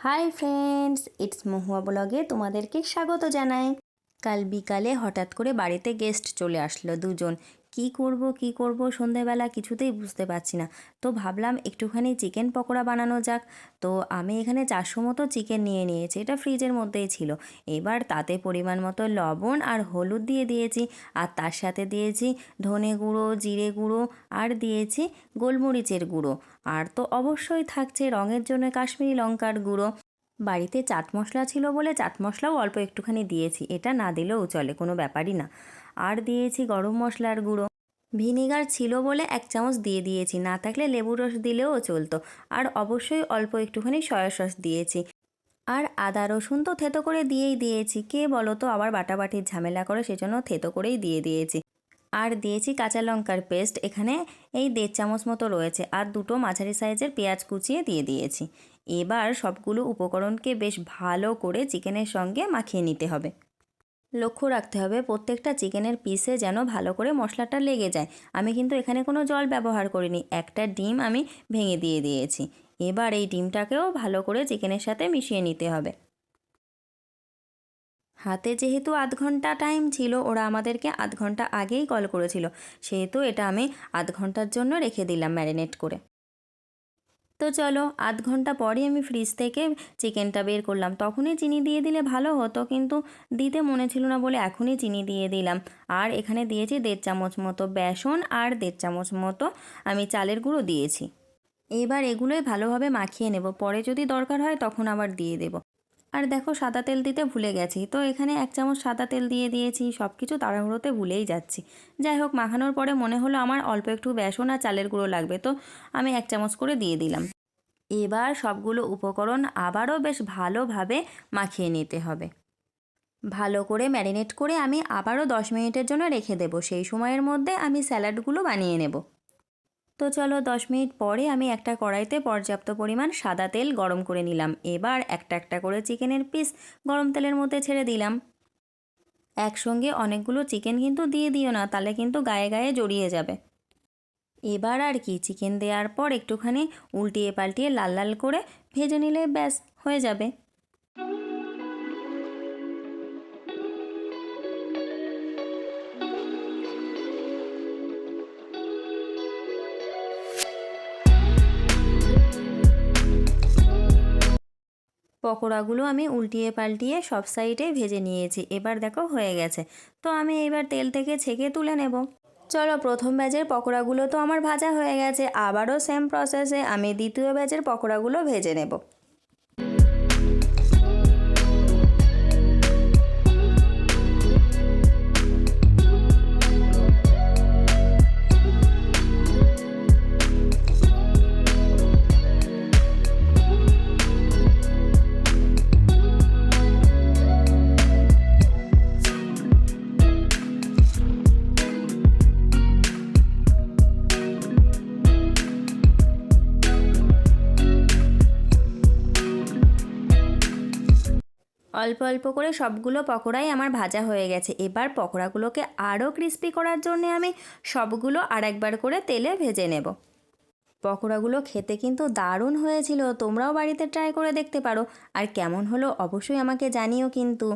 Hi friends, it's মহুয়া ব্লগে তোমাদেরকে স্বাগত জানাই। কাল বিকালে হঠাৎ করে বাড়িতে গেস্ট চলে আসলো দুজন। কি করব সন্ধেবেলা কিছুতেই বুঝতে পারছি না। তো ভাবলাম একটুখানি চিকেন পকোড়া বানানো যাক। তো আমি এখানে 400 মতো চিকেন নিয়ে নিয়েছি, এটা ফ্রিজের মধ্যেই ছিল। এবার তাতে পরিমাণ মতো লবণ আর হলুদ দিয়ে দিয়েছি, আর তার সাথে দিয়েছি ধনে গুঁড়ো, জিরে গুঁড়ো, আর দিয়েছি গোলমরিচের গুঁড়ো। আর তো অবশ্যই থাকছে রঙের জন্য কাশ্মীরি লঙ্কার গুঁড়ো। বাড়িতে চাট মশলা ছিল বলে চাট মশলাও অল্প একটুখানি দিয়েছি, এটা না দিলেও চলে, কোনো ব্যাপারই না। আর দিয়েছি গরম মশলার গুঁড়ো। ভিনিগার ছিল বলে 1 চামচ দিয়ে দিয়েছি, না থাকলে লেবুর রস দিলেও চলতো। আর অবশ্যই অল্প একটুখানি সয়া সস দিয়েছি। আর আদা রসুন তো থেতো করে দিয়েই দিয়েছি, কে বলো তো আবার বাটাবাটির ঝামেলা করে, সেজন্য থেতো করেই দিয়ে দিয়েছি। আর দিয়েছি কাঁচা লঙ্কার পেস্ট, এখানে এই 1.5 চামচ মতো রয়েছে। আর 2টো মাঝারি সাইজের পেঁয়াজ কুচিয়ে দিয়ে দিয়েছি। এবার সবগুলো উপকরণকে বেশ ভালো করে চিকেনের সঙ্গে মাখিয়ে নিতে হবে। লক্ষ্য রাখতে হবে প্রত্যেকটা চিকেনের পিসে যেন ভালো করে মশলাটা লেগে যায়। আমি কিন্তু এখানে কোনো জল ব্যবহার করিনি, একটা ডিম আমি ভেঙে দিয়ে দিয়েছি। এবার এই ডিমটাকেও ভালো করে চিকেনের সাথে মিশিয়ে নিতে হবে। হাতে যেহেতু 1/2 ঘন্টা টাইম ছিল, ওরা আমাদেরকে 1/2 ঘন্টা আগেই কল করেছিল, সেহেতু এটা আমি 1/2 ঘন্টার জন্য রেখে দিলাম ম্যারিনেট করে। তো চলো 1/2 ঘন্টা পরই আমি ফ্রিজ থেকে চিকেনটা বের করলাম। তখনই চিনি দিয়ে দিলে ভালো হতো, কিন্তু দিতে মনে ছিল না বলে এখনই চিনি দিয়ে দিলাম। আর এখানে দিয়েছি 1.5 চামচ মতো বেসন, আর 1.5 চামচ মতো আমি চালের গুঁড়ো দিয়েছি। এবার এগুলোই ভালোভাবে মাখিয়ে নেব, পরে যদি দরকার হয় তখন আবার দিয়ে দেব। আর দেখো সাদা তেল দিতে ভুলে গেছি, তো এখানে 1 চামচ সাদা তেল দিয়ে দিয়েছি। সব কিছু তাড়াহুড়োতে ভুলেই যাচ্ছি। যাই হোক, মাখানোর পরে মনে হলো আমার অল্প একটু বেসন আর চালের গুঁড়ো লাগবে, তো আমি 1 চামচ করে দিয়ে দিলাম। এবার সবগুলো উপকরণ আবারও বেশ ভালোভাবে মাখিয়ে নিতে হবে। ভালো করে ম্যারিনেট করে আমি আবারও 10 মিনিটের জন্য রেখে দেব। সেই সময়ের মধ্যে আমি স্যালাডগুলো বানিয়ে নেব। তো চলো 10 মিনিট পরে আমি একটা কড়াইতে পর্যাপ্ত পরিমাণ সাদা তেল গরম করে নিলাম। এবার একটা একটা করে চিকেনের পিস গরম তেলের মধ্যে ছেড়ে দিলাম। একসঙ্গে অনেকগুলো চিকেন কিন্তু দিয়ে দিও না, তাহলে কিন্তু গায়ে গায়ে জড়িয়ে যাবে। এবার আর কি, চিকেন দেওয়ার পর একটুখানি উল্টিয়ে পাল্টিয়ে লাল লাল করে ভেজে নিলে ব্যাস হয়ে যাবে। পকোড়াগুলো আমি উল্টিয়ে পাল্টিয়ে সব সাইডে ভেজে নিয়েছি। এবার দেখো হয়ে গেছে। তো আমি এবার তেল থেকে ছেঁকে তুলে নেব। চলো, প্রথম ব্যাচের পকোড়াগুলো তো আমার ভাজা হয়ে গেছে, আবারও সেম প্রসেসে আমি দ্বিতীয় ব্যাচের পকোড়াগুলো ভেজে নেব। অল্প অল্প করে সবগুলো পকোড়াই আমার ভাজা হয়ে গেছে। এবার পকোড়াগুলোকে আরও ক্রিস্পি করার জন্যে আমি সবগুলো আরেকবার করে তেলে ভেজে নেব। পকোড়াগুলো খেতে কিন্তু দারুণ হয়েছিল, তোমরাও বাড়িতে ট্রাই করে দেখতে পারো। আর কেমন হলো অবশ্যই আমাকে জানিও কিন্তু।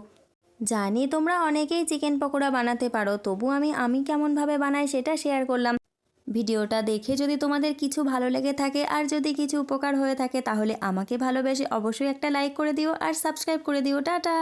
জানি তোমরা অনেকেই চিকেন পকোড়া বানাতে পারো, তবু আমি কেমনভাবে বানাই সেটা শেয়ার করলাম। ভিডিওটা দেখে যদি তোমাদের কিছু ভালো লেগে থাকে আর যদি কিছু উপকার হয়ে থাকে, তাহলে আমাকে ভালোবেসে অবশ্যই একটা লাইক করে দিও আর সাবস্ক্রাইব করে দিও। টাটা।